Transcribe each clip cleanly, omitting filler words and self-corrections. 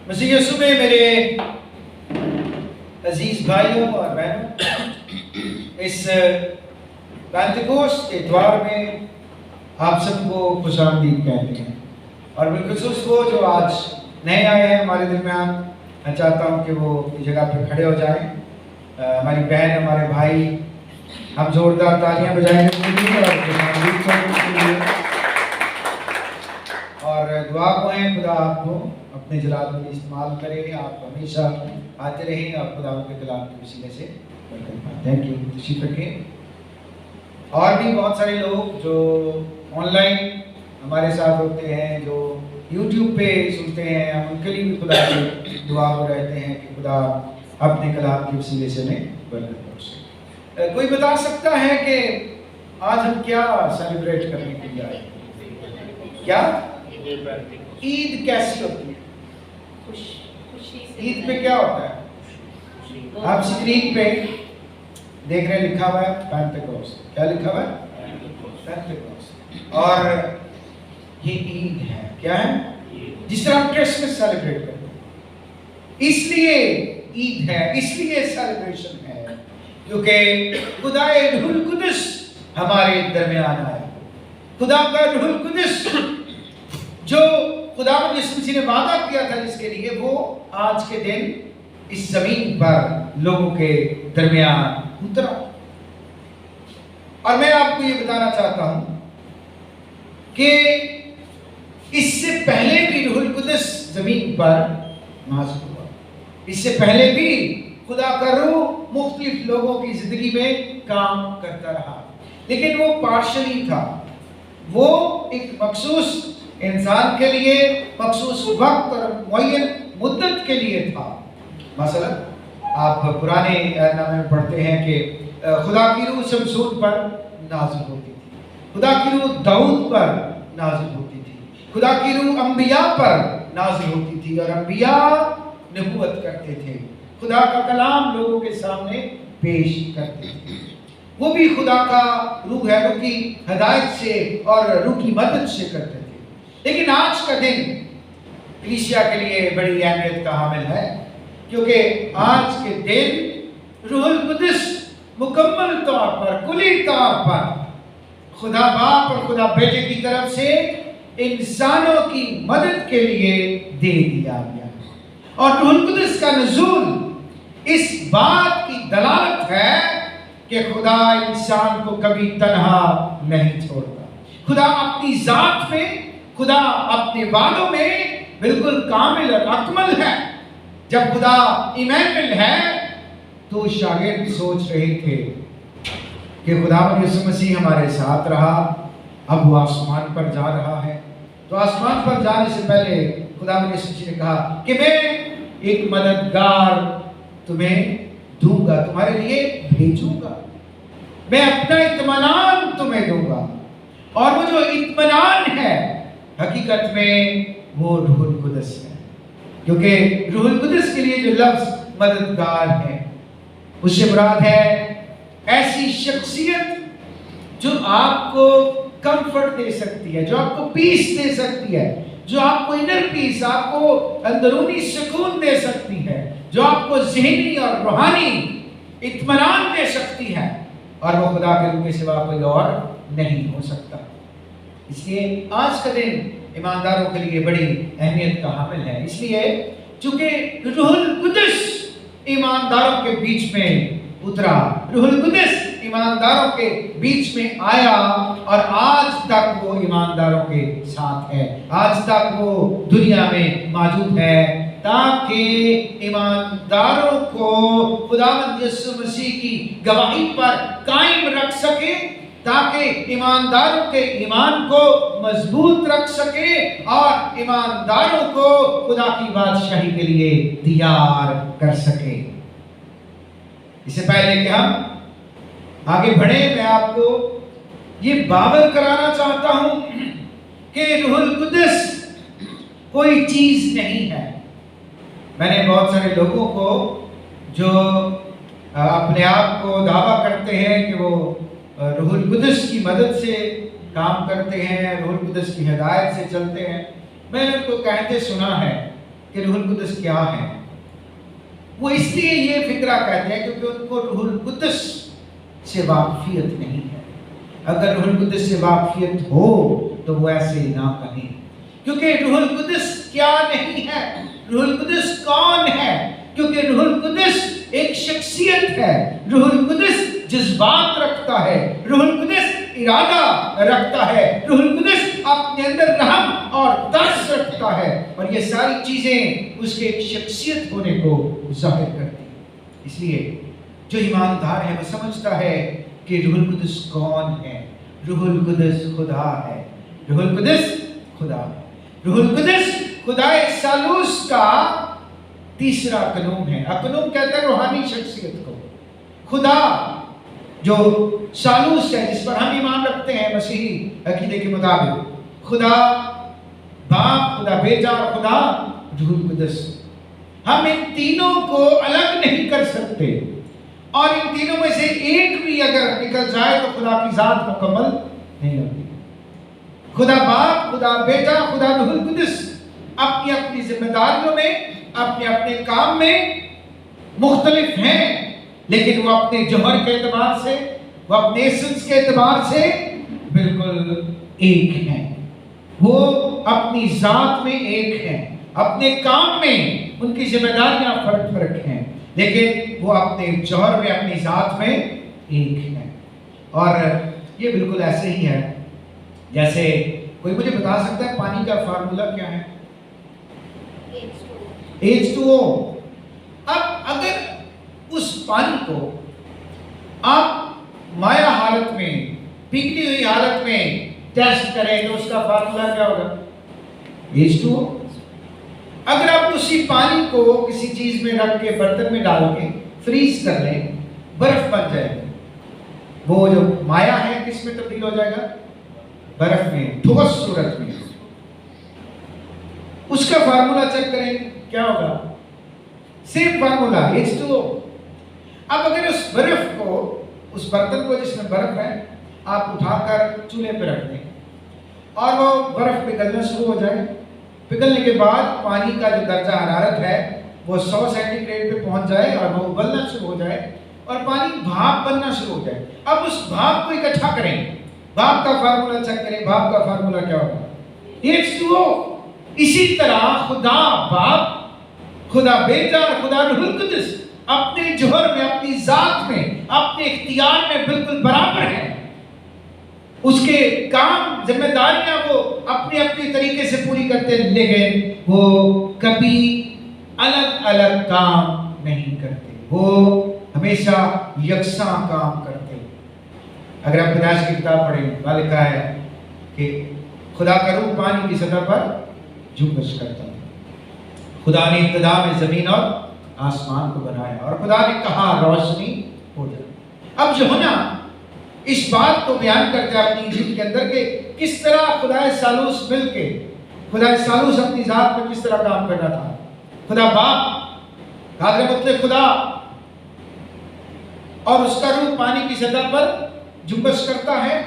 مسیح یسوع میں میرے عزیز بھائیوں اور بہنوں، اس پینتیکوست کے اتوار میں آپ سب کو خوش آمدید کہتے ہیں، اور بالخصوص وہ جو آج نئے آئے ہیں ہمارے درمیان، میں چاہتا ہوں کہ وہ اس جگہ پہ کھڑے ہو جائیں۔ ہماری بہن، ہمارے بھائی، ہم زوردار تالیاں بجائیں گے ان کے لیے اور خوش آمدید کرنے کے لیے، اور دعا کو ہے خدا آپ کو اپنے جلال میں استعمال کرے، آپ ہمیشہ آتے رہیں اور خدا کے کلام کے وسیلے سے برکت پائیں۔ تھینک یو، تشریف رکھیں۔ اور بھی بہت سارے لوگ جو آن لائن ہمارے ساتھ ہوتے ہیں، جو یوٹیوب پہ سنتے ہیں، ہم ان کے لیے بھی خدا سے دعا میں رہتے ہیں کہ خدا اپنے کلام کے وسیلے سے انہیں برکت بخشے۔ کوئی بتا سکتا ہے کہ آج ہم کیا سیلیبریٹ کرنے کے لیے آئے ہیں؟ کیا عید کیسی ہوتی ہے؟ عید پہ کیا ہوتا ہے؟ آپ اسکرین پہ دیکھ رہے ہیں، لکھا ہوا ہے پینتیکوست۔ کیا لکھا ہوا ہے؟ پینتیکوست۔ اور یہ عید ہے، کیا ہے؟ جس طرح ہم کرسمس سیلیبریٹ کرتے ہیں، اس لیے عید ہے، اس لیے سیلیبریشن ہے کیونکہ خدا روح القدس ہمارے درمیان آیا۔ خدا کا روح القدس جو خدا یسوع مسیح نے وعدہ کیا تھا جس کے لیے، وہ آج کے دن اس زمین پر لوگوں کے درمیان اترا۔ اور میں آپ کو یہ بتانا چاہتا ہوں کہ اس سے پہلے بھی روح القدس زمین پر نازل ہوا، اس سے پہلے بھی خدا کا روح مختلف لوگوں کی زندگی میں کام کرتا رہا، لیکن وہ پارشلی تھا، وہ ایک مخصوص انسان کے لیے مخصوص وقت اور معین مدت کے لیے تھا۔ مثلا آپ پرانے نامے میں پڑھتے ہیں کہ خدا کی روح شمشون پر نازل ہوتی تھی، خدا کی روح داؤد پر نازل ہوتی تھی، خدا کی روح انبیاء پر نازل ہوتی تھی، اور انبیاء نبوت کرتے تھے، خدا کا کلام لوگوں کے سامنے پیش کرتے تھے۔ وہ بھی خدا کا روح ہے، روح کی ہدایت سے اور روح کی مدد سے کرتے تھے۔ لیکن آج کا دن کلیسیا کے لیے بڑی اہمیت کا حامل ہے، کیونکہ آج کے دن روح القدس مکمل طور پر، کلی طور پر خدا باپ اور خدا بیٹے کی طرف سے انسانوں کی مدد کے لیے دے دیا گیا، اور روح القدس کا نزول اس بات کی دلالت ہے کہ خدا انسان کو کبھی تنہا نہیں چھوڑتا۔ خدا اپنی ذات میں، خدا اپنے وعدوں میں بالکل کامل اور اکمل ہے۔ جب خدا ایمانویل ہے تو شاگرد سوچ رہے تھے کہ خدا یسوع مسیح ہمارے ساتھ رہا، اب وہ آسمان پر جا رہا ہے، تو آسمان پر جانے سے پہلے خدا یسوع مسیح نے کہا کہ میں ایک مددگار تمہیں دوں گا، تمہارے لیے بھیجوں گا، میں اپنا اطمینان تمہیں دوں گا، اور وہ جو اطمینان ہے حقیقت میں وہ روح القدس ہے، کیونکہ روح القدس کے لیے جو لفظ مددگار ہے اس سے مراد ہے ایسی شخصیت جو آپ کو کمفرٹ دے سکتی ہے، جو آپ کو پیس دے سکتی ہے، جو آپ کو انر پیس، آپ کو اندرونی سکون دے سکتی ہے، جو آپ کو ذہنی اور روحانی اطمینان دے سکتی ہے، اور وہ خدا کے روح کے سوا کوئی اور نہیں ہو سکتا۔ اس لیے آج کا دن ایمانداروں کے لیے بڑی اہمیت کا حامل ہے، اس لیے چونکہ روح القدس ایمانداروں کے بیچ میں اترا، روح القدس ایمانداروں کے بیچ میں آیا، اور آج تک وہ ایمانداروں کے ساتھ ہے، آج تک وہ دنیا میں موجود ہے، تاکہ ایمانداروں کو خداوند یسوع مسیح کی گواہی پر قائم رکھ سکے، تاکہ ایمانداروں کے ایمان کو مضبوط رکھ سکے، اور ایمانداروں کو خدا کی بادشاہی کے لیے تیار کر سکے۔ اس سے پہلے کہ ہم آگے بڑھیں، میں آپ کو یہ باور کرانا چاہتا ہوں کہ روح القدس کوئی چیز نہیں ہے۔ میں نے بہت سارے لوگوں کو جو اپنے آپ کو دعویٰ کرتے ہیں کہ وہ روح القدس کی مدد سے کام کرتے ہیں، روح القدس کی ہدایت سے چلتے ہیں، میں نے ان کو کہتے سنا ہے کہ روح القدس کیا ہے، وہ اس لیے یہ فکرہ کہتے ہیں کیونکہ ان کو روح القدس سے واقفیت نہیں ہے۔ اگر روح القدس سے واقفیت ہو تو وہ ایسے نہ کہیں، کیونکہ روح القدس کیا نہیں ہے، روح القدس کون ہے؟ کیونکہ روح القدس ایک شخصیت ہے، روح القدس جذبات رکھتا ہے، روح القدس ارادہ رکھتا ہے، روح القدس اپنے اندر رحم اور ترس رکھتا ہے، اور یہ ساری چیزیں اس کے ایک شخصیت ہونے کو ظاہر کرتی ہیں۔ اس لیے جو ایماندار ہے وہ سمجھتا ہے کہ روح القدس کون ہے۔ روح القدس خدا ہے، روح القدس خدا ہے، روح القدس خدا ثالوث کا تیسرا اقنوم ہے۔ اقنوم کہتا ہے روحانی شخصیت کو۔ خدا جو ثالوث ہے، جس پر ہم ایمان رکھتے ہیں مسیحی عقیدے کے مطابق، خدا باپ، خدا بیٹا اور خدا روح القدس، ہم ان تینوں کو الگ نہیں کر سکتے، اور ان تینوں میں سے ایک بھی اگر نکل جائے تو خدا کی ذات مکمل نہیں ہوتی۔ خدا باپ، خدا بیٹا، خدا روح القدس اپنی اپنی ذمہ داریوں میں، اپنے اپنے کام میں مختلف ہیں، لیکن وہ اپنے جوہر کے اعتبار سے، وہ اپنے ایسنس کے اعتبار سے بالکل ایک ہیں۔ وہ اپنی ذات میں ایک ہیں، اپنے کام میں ان کی ذمہ داریاں فرق فرق ہیں، لیکن وہ اپنے جوہر میں، اپنی ذات میں ایک ہیں۔ اور یہ بالکل ایسے ہی ہے جیسے کوئی مجھے بتا سکتا ہے پانی کا فارمولا کیا ہے؟ H2O۔ اب اگر اس پانی کو آپ مائع حالت میں، پگھلی ہوئی حالت میں ٹیسٹ کریں تو اس کا فارمولا کیا ہوگا؟ H2O۔ اگر آپ اسی پانی کو کسی چیز میں رکھ کے، برتن میں ڈال کے فریز کر لیں، برف بن جائے گا، وہ جو مائع ہے کس میں تبدیل ہو جائے گا؟ برف میں، ٹھوس صورت میں۔ اس کا فارمولا چیک کریں کیا ہوگا؟ Same formula H2O۔ اب اگر اس برف کو، اس برتن کو جس میں برف ہے، آپ اٹھا کر چولہے پہ رکھ دیں اور وہ برف پگھلنا شروع ہو جائے، پگھلنے کے بعد پانی کا جو درجہ حرارت ہے وہ 100 سینٹی گریڈ پہ پہنچ جائے اور وہ ابلنا شروع ہو جائے اور پانی بھاپ بننا شروع ہو جائے، اب اس بھاپ کو اکٹھا کریں، بھاپ کا فارمولا چیک کریں، بھاپ کا فارمولا کیا ہوگا؟ H2O۔ اسی طرح خدا باپ، خدا بیٹا اور خدا روح القدس اپنے جوہر میں، اپنی ذات میں، اپنے اختیار میں بالکل برابر ہیں۔ اس کے کام، ذمہ داریاں وہ اپنے اپنے طریقے سے پوری کرتے، لیکن وہ کبھی الگ الگ کام نہیں کرتے، وہ ہمیشہ یکساں کام کرتے۔ اگر آپ پیدائش کی کتاب پڑھیں، وہاں لکھا ہے کہ خدا کا روح پانی کی سطح پر جنبش کرتا ہے۔ خدا نے ابتدا میں زمین اور آسمان کو بنایا اور خدا نے کہا روشنی ہو جائے۔ اب یوحنا اس بات کو بیان کرتا ہے اپنی انجیل کے اندر کہ کس طرح خدا ثالوث مل کے، خدا ثالوث اپنی ذات میں کس طرح کام کرنا تھا۔ خدا باپ، قادر مطلق خدا، اور اس کا روح پانی کی سطح پر جنبش کرتا ہے،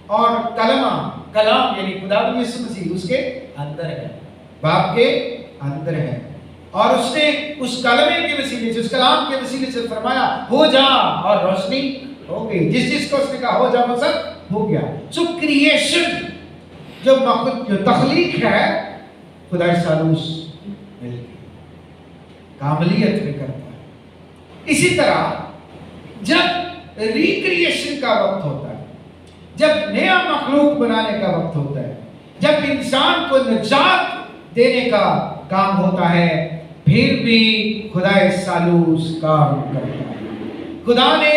اور کلام یعنی خدا یسوع مسیح اس کے اندر ہے، باپ کے اندر ہے، اور اس نے اس کلمے کے وسیلے سے، اس کلام کے وسیلے سے فرمایا ہو جا، اور روشنی ہو گئی۔ جس کو اس نے کہا ہو جا وہ سب ہو گیا۔ سو کریشن جو تخلیق ہے، خدا ثالوث مل کے کاملیت میں کرتا ہے۔ اسی طرح جب ریکریشن کا وقت ہوتا ہے، جب نیا مخلوق بنانے کا وقت ہوتا ہے، جب انسان کو نجات دینے کا کام ہوتا ہے، پھر بھی خدا ثالوث کام کرتا ہے۔ خدا نے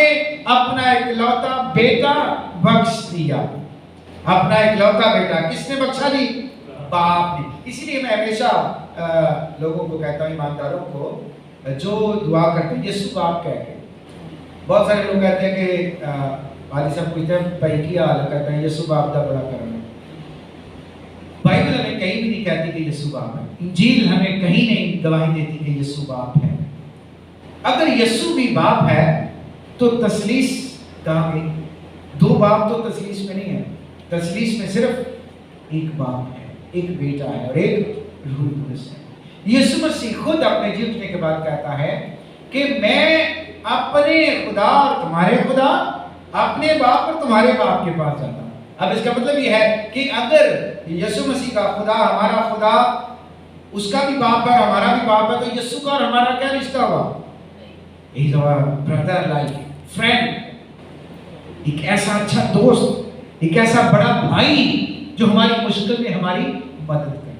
اپنا اکلوتا بیٹا بخش دیا۔ اپنا اکلوتا بیٹا کس نے بخشا جی؟ باپ نے۔ اسی لیے میں ہمیشہ لوگوں کو کہتا ہوں، ایمانداروں کو جو دعا کرتے ہیں یسوع باپ کہہ کے، بہت سارے لوگ کہتے ہیں کہ والد صاحب پوچھتے ہیں بھائی کیا حال کرتے ہیں، یسوع باپ دا بڑا کرم ہے۔ بائبل ہمیں کہیں بھی نہیں کہتی کہ یسوع باپ ہے، انجیل ہمیں کہیں نہیں گواہی دیتی کہ یسوع باپ ہے۔ اگر یسوع بھی باپ ہے تو تثلیث کہاں گئی؟ دو باپ تو تثلیث میں نہیں ہے، تثلیث میں صرف ایک باپ ہے، ایک بیٹا ہے اور ایک روح القدس ہے۔ یسوع مسیح خود اپنے جی اٹھنے کے بعد کہتا ہے کہ میں اپنے خدا اور تمہارے خدا، اپنے باپ اور تمہارے باپ کے پاس جاتا ہوں۔ اب اس کا مطلب یہ ہے کہ اگر یسوع مسیح کا خدا ہمارا خدا، اس کا بھی باپ ہے اور ہمارا بھی باپ ہے، تو یسوع کا اور ہمارا کیا رشتہ ہوا؟ He is our brother like friend، ایک ایسا اچھا دوست، ایک ایسا بڑا بھائی جو ہماری مشکل میں ہماری مدد کرے۔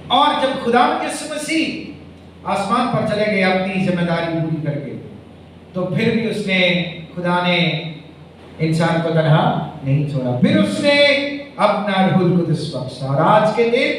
اور جب خدا یسوع مسیح آسمان پر چلے گئے اپنی ذمہ داری پوری کر کے، تو پھر بھی خدا نے انسان کو تنہا نہیں چھوڑا، پھر اس نے اپنا روح القدس بخشا۔ اور آج کے دن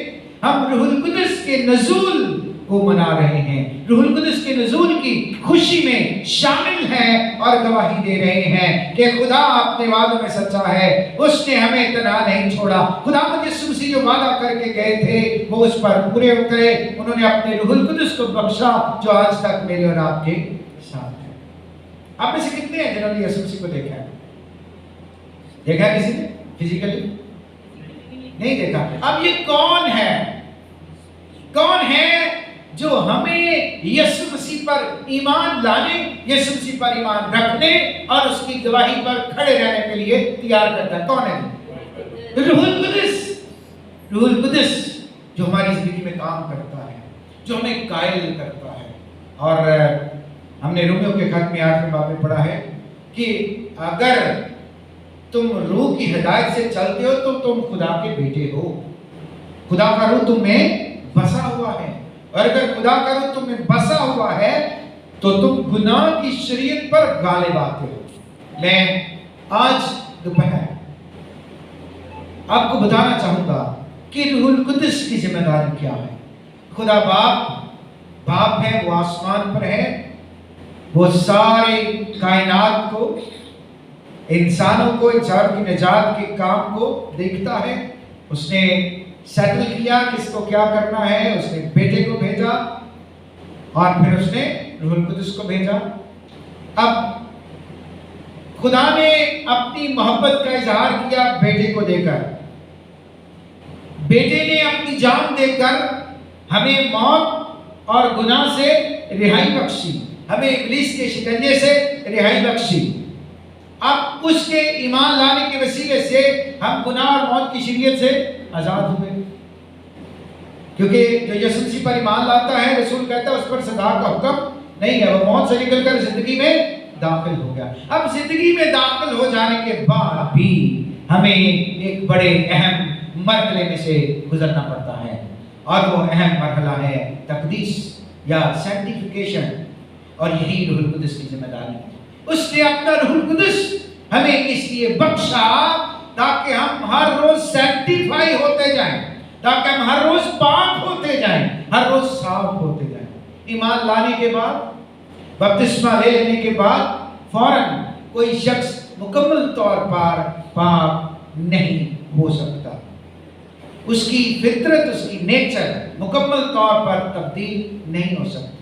ہم روح القدس کے نزول کو منا رہے ہیں، روح القدس کے نزول کی خوشی میں شامل ہیں اور گواہی دے رہے ہیں کہ خدا اپنے وعدوں میں سچا ہے، اس نے ہمیں تنہا نہیں چھوڑا۔ خدا یسوع مسیح جو وعدہ کر کے گئے تھے وہ اس پر پورے اترے، انہوں نے اپنے روح القدس کو بخشا جو آج تک میرے اور آپ کے ساتھ ہے۔ آپ میں سے کتنے ہیں جنہوں نے یسوع مسیح کو دیکھا ہے؟ دیکھا ہے کسی نے فزیکلی؟ نہیں دیکھا۔ اب یہ کون ہے جو ہمیں یسوع مسیح پر ایمان لانے، یسوع مسیح پر ایمان رکھنے اور اس کی گواہی پر کھڑے رہنے کے لیے تیار کرتا ہے؟ کون ہے؟ روح القدس۔ روح القدس جو ہماری زندگی میں کام کرتا ہے، جو ہمیں قائل کرتا ہے۔ اور ہم نے رومیوں کے خط میں 8ویں باب میں پڑھا ہے کہ اگر تم روح کی ہدایت سے چلتے ہو تو تم خدا کے بیٹے ہو، خدا کا روح تم میں بسا ہوا ہے، اور اگر خدا کا روح تم میں بسا ہوا ہے تو تم گناہ کی شریعت پر غالب آتے ہو۔ میں آج دوپہر آپ کو بتانا چاہوں گا کہ روح القدس کی ذمہ داری کیا ہے۔ خدا باپ ہے، وہ آسمان پر ہے، وہ سارے کائنات کو، انسانوں کو، انسان کی نجات کے کام کو دیکھتا ہے۔ اس نے سیٹل کیا کس کو کیا کرنا ہے، اس نے بیٹے کو بھیجا اور پھر اس نے روح القدس کو بھیجا۔ اب خدا نے اپنی محبت کا اظہار کیا بیٹے کو دے کر، بیٹے نے اپنی جان دے کر ہمیں موت اور گناہ سے رہائی بخشی، ہمیں ابلیس کے شکنجے سے رہائی بخشی۔ اب اس کے ایمان لانے کے وسیلے سے ہم گناہ اور موت کی شریعت سے آزاد ہوئے، کیونکہ جو یسوع مسیح پر ایمان لاتا ہے، رسول کہتا ہے اس پر سزا کا حکم نہیں ہے، وہ موت سے نکل کر زندگی میں داخل ہو گیا۔ اب زندگی میں داخل ہو جانے کے بعد بھی ہمیں ایک بڑے اہم مرحلے میں سے گزرنا پڑتا ہے، اور وہ اہم مرحلہ ہے تقدیس یا سینٹیفیکیشن، اور یہی روح القدس کی ذمہ داری ہے۔ اس نے اپنا روح القدس ہمیں اس لیے بخشا تاکہ ہم ہر روز سینٹیفائی ہوتے جائیں، تاکہ ہم ہر روز پاک ہوتے جائیں، ہر روز صاف ہوتے جائیں۔ ایمان لانے کے بعد، بپتسمہ لے لینے کے بعد فوراً کوئی شخص مکمل طور پر پاک نہیں ہو سکتا، اس کی فطرت، اس کی نیچر مکمل طور پر تبدیل نہیں ہو سکتی۔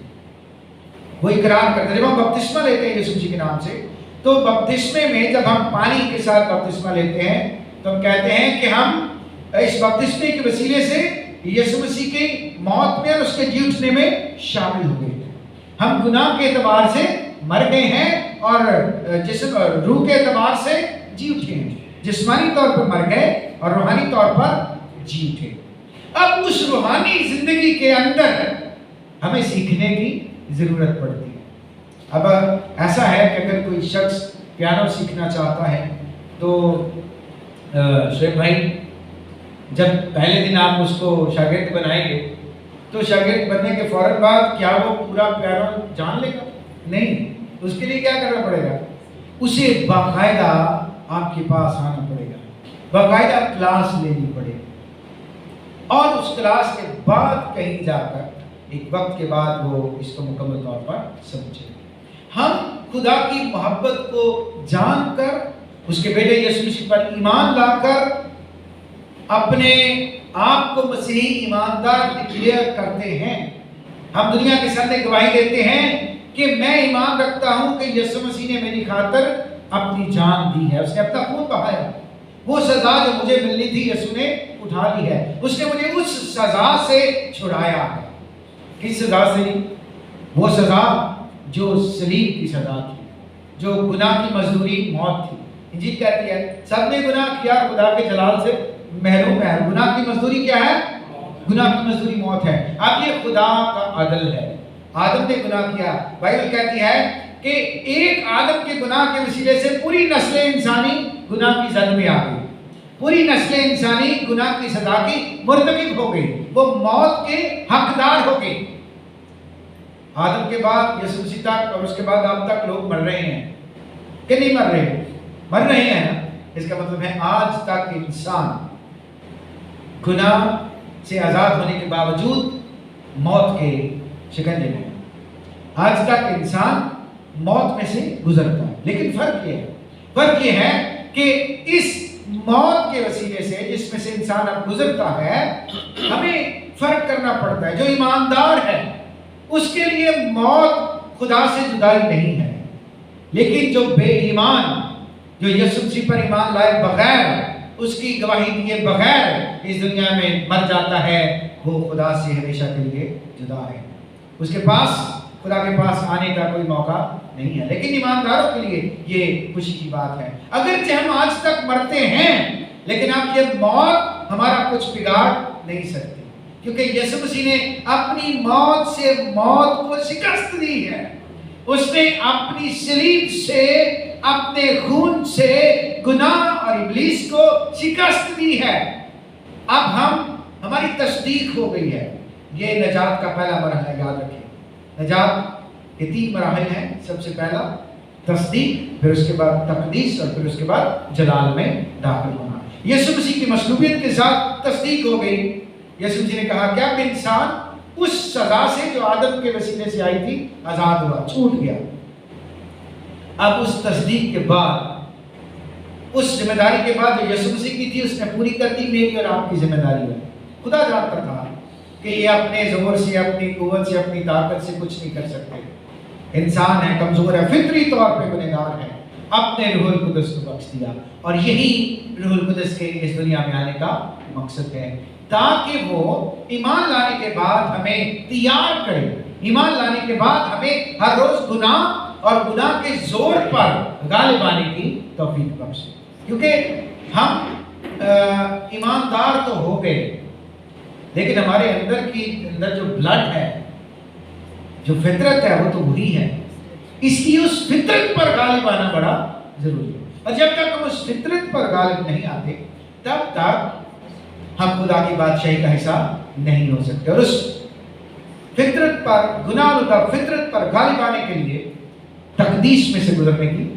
وہ اقرار کرتے ہیں، جب ہم بپتسمہ لیتے ہیں یسوع مسیح کے نام سے، تو بپتسمے میں جب ہم پانی کے ساتھ بپتسمہ لیتے ہیں تو ہم کہتے ہیں کہ ہم اس بپتسمے کے وسیلے سے یسوع مسیح کی موت میں اور اس کے جی اٹھنے میں شامل ہو گئے ہیں۔ ہم گناہ کے اعتبار سے مر گئے ہیں اور جسم روح کے اعتبار سے جی اٹھے ہیں، جسمانی طور پر مر گئے اور روحانی طور پر جی اٹھے۔ اب اس روحانی زندگی کے اندر ہمیں سیکھنے کی ضرورت پڑتی ہے۔ اب ایسا ہے کہ اگر کوئی شخص پیانو سیکھنا چاہتا ہے تو شعیب بھائی، جب پہلے دن آپ اس کو شاگرد بنائیں گے تو شاگرد بننے کے فوراً بعد کیا وہ پورا پیانو جان لے گا؟ نہیں، اس کے لیے کیا کرنا پڑے گا؟ اسے باقاعدہ آپ کے پاس آنا پڑے گا، باقاعدہ کلاس لینی پڑے گی، اور اس کلاس کے بعد کہیں جا کر ایک وقت کے بعد وہ اس کو مکمل طور پر سمجھے۔ ہم خدا کی محبت کو جان کر، اس کے بیٹے یسوع مسیح پر ایمان لا کر اپنے آپ کو مسیحی ایماندار ڈکلیئر کرتے ہیں۔ ہم دنیا کے سامنے گواہی دیتے ہیں کہ میں ایمان رکھتا ہوں کہ یسوع مسیح نے میری خاطر اپنی جان دی ہے، اس نے اپنا خون بہایا، وہ سزا سزا جو مجھے ملنی تھی یسوع نے اٹھا لی ہے، اس نے مجھے اس سزا سے چھڑایا ہے۔ کس سزا سے؟ وہ سزا جو صلیب کی سزا تھی، جو گناہ کی مزدوری موت تھی۔ انجیل کہتی ہے سب نے گناہ کیا، خدا کے جلال سے محروم ہے۔ گناہ کی مزدوری کیا ہے؟ گناہ کی مزدوری موت ہے۔ اب یہ خدا کا عدل ہے، آدم نے گناہ کیا، بائبل کہتی ہے کہ ایک آدم کے گناہ کے وسیلے سے پوری نسل انسانی گناہ کی زد میں آ گئی، پوری نسل انسانی گناہ کی سزا کی مرتکب ہو گئی، وہ موت کے حقدار ہو گئی۔ آدم کے بعد یسوع مسیح تک اور اس کے بعد اب تک لوگ مر رہے ہیں کہ نہیں مر رہے؟ مر رہے ہیں نا۔ اس کا مطلب ہے آج تک انسان گناہ سے آزاد ہونے کے باوجود موت کے شکنجے میں، آج تک انسان موت میں سے گزرتا ہے۔ لیکن فرق یہ ہے کہ اس موت کے وسیلے سے جس میں سے انسان اب گزرتا ہے، ہمیں فرق کرنا پڑتا ہے۔ جو ایماندار ہے اس کے لیے موت خدا سے جدائی نہیں ہے، لیکن جو بے ایمان، جو یسوع مسیح پر ایمان لائے بغیر، اس کی گواہی دیے بغیر اس دنیا میں مر جاتا ہے، وہ خدا سے ہمیشہ کے لیے جدا ہے۔ اس کے پاس، خدا کے پاس آنے کا کوئی موقع نہیں ہے۔ لیکن ایمانداروں کے لیے یہ خوشی کی بات ہے، اگرچہ ہم آج تک مرتے ہیں لیکن اب یہ موت ہمارا کچھ بگاڑ نہیں سکتی، کیونکہ یسوع مسیح نے اپنی موت سے موت کو شکست دی ہے۔ اس نے اپنی صلیب سے، اپنے خون سے گناہ اور ابلیس کو شکست دی ہے۔ اب ہماری تصدیق ہو گئی ہے۔ یہ نجات کا پہلا مرحلہ ہے، یاد رکھیں۔ نجات کے 3 مراحل ہیں۔ سب سے پہلا تصدیق، پھر اس کے بعد تقدیس، اور پھر اس کے بعد جلال میں داخل ہونا۔ یسوع مسیح کی مصلوبیت کے ساتھ تصدیق ہو گئی۔ یسوع مسیح نے کہا کہ اب انسان اس سزا سے جو آدم کے وسیلے سے آئی تھی آزاد ہوا، چھوٹ گیا۔ اب اس تصدیق کے بعد، اس ذمہ داری کے بعد جو یسوع مسیح کی تھی اس نے پوری کر دی، میری اور آپ کی ذمہ داری ہے۔ خدا جانتا تھا کہ یہ اپنے زور سے، اپنی قوت سے، اپنی طاقت سے کچھ نہیں کر سکتے، انسان ہے، کمزور ہے، فطری طور پہ گنہگار ہے۔ اپنے روح القدس کو بخش دیا، اور یہی روح القدس کے اس دنیا میں آنے کا مقصد ہے، تاکہ وہ ایمان لانے کے بعد ہمیں تیار کرے، ایمان لانے کے بعد ہمیں ہر روز گناہ اور گناہ کے زور پر غالب آنے کی توفیق بخشے۔ کیونکہ ہم ایماندار تو ہو گئے، لیکن ہمارے اندر جو بلڈ ہے، جو فطرت ہے، وہ تو وہی ہے۔ اس لیے اس فطرت پر غالب آنا بڑا ضروری ہے، اور جب تک ہم اس فطرت پر غالب نہیں آتے تب تک ہم خدا کی بادشاہی کا حصہ نہیں ہو سکتے۔ اور اس فطرت پر، گناہ اور فطرت پر غالب آنے کے لیے تقدیس میں سے گزرنے کی